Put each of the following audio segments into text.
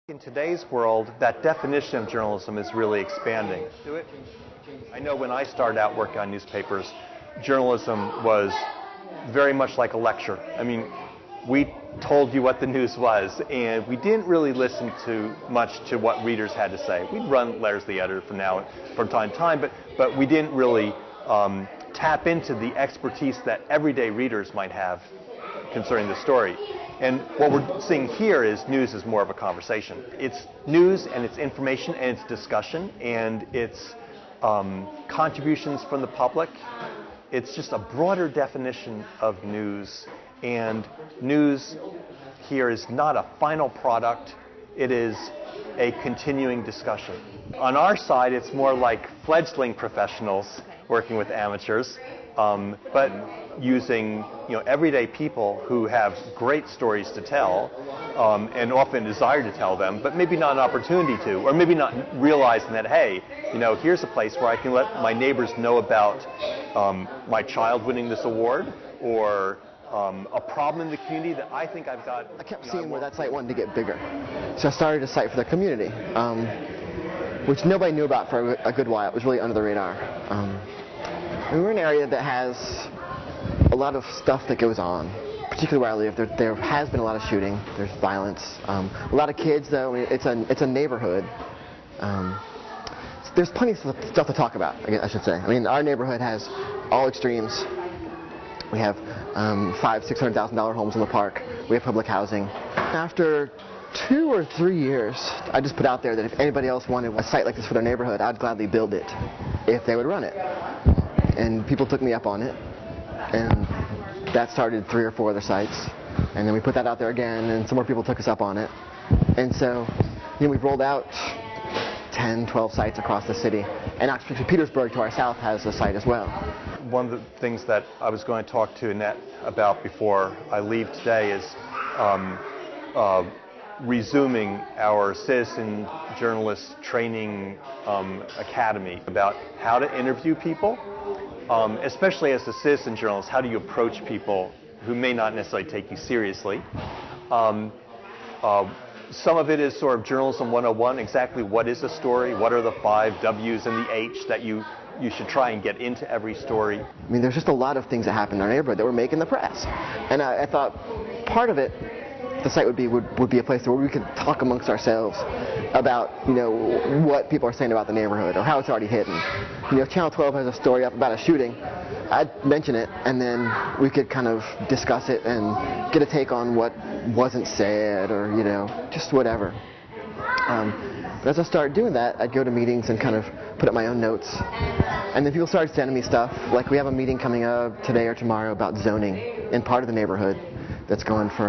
In today's world, that definition of journalism is really expanding. I know when I started out working on newspapers, journalism was very much like a lecture. I mean, we told you what the news was, and we didn't really listen too much to what readers had to say. We'd run letters to the editor from time to time, but we didn't really tap into the expertise that everyday readers might have concerning the story. And what we're seeing here is news is more of a conversation. It's news and it's information and it's discussion and it's contributions from the public. It's just a broader definition of news. And news here is not a final product. It is a continuing discussion. On our side, it's more like fledgling professionals working with amateurs, but using everyday people who have great stories to tell and often desire to tell them, but maybe not an opportunity to, or maybe not realizing that, hey, here's a place where I can let my neighbors know about my child winning this award, or a problem in the community that I think I've got. I kept seeing where that site wanted to get bigger, so I started a site for the community, which nobody knew about for a good while. It was really under the radar. And we're in an area that has a lot of stuff that goes on, particularly where I live. There has been a lot of shooting. There's violence. A lot of kids, though. I mean, it's a neighborhood. There's plenty of stuff to talk about, I should say. I mean, our neighborhood has all extremes. We have $500,000–600,000 homes in the park. We have public housing. After 2 or 3 years, I just put out there that if anybody else wanted a site like this for their neighborhood, I'd gladly build it if they would run it. And people took me up on it, and that started 3 or 4 other sites. And then we put that out there again, and some more people took us up on it. And so, we've rolled out 10, 12 sites across the city. And actually, Petersburg to our south has a site as well. One of the things that I was going to talk to Annette about before I leave today is resuming our citizen journalist training academy about how to interview people. Especially as a citizen journalist, how do you approach people who may not necessarily take you seriously? Some of it is sort of journalism 101, exactly what is a story, what are the 5 W's and the H that you should try and get into every story. I mean, there's just a lot of things that happen in our neighborhood that were making the press. And I thought part of it, the site would be a place where we could talk amongst ourselves about what people are saying about the neighborhood or how it's already hidden. If Channel 12 has a story up about a shooting, I'd mention it, and then we could kind of discuss it and get a take on what wasn't said, or just whatever. But as I started doing that, I'd go to meetings and kind of put up my own notes, and then people started sending me stuff. Like, we have a meeting coming up today or tomorrow about zoning in part of the neighborhood that's going for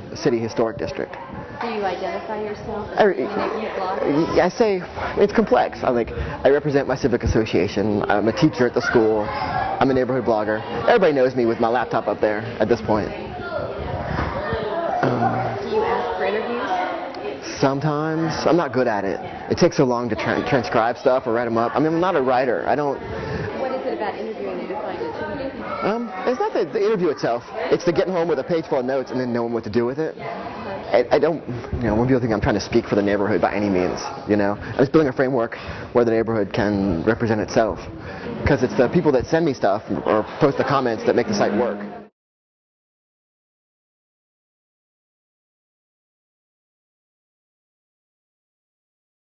the city historic district. Do you identify yourself as a neighborhood blogger? I say it's complex. I represent my civic association. I'm a teacher at the school. I'm a neighborhood blogger. Everybody knows me with my laptop up there at this point. Do you ask for interviews? Sometimes. I'm not good at it. It takes so long to transcribe stuff or write them up. I mean, I'm not a writer. I don't. What is it about interviewing that you find intimidating? It's not the interview itself. It's the getting home with a page full of notes and then knowing what to do with it. I don't, when people think I'm trying to speak for the neighborhood by any means, I'm just building a framework where the neighborhood can represent itself. Because it's the people that send me stuff or post the comments that make the site work.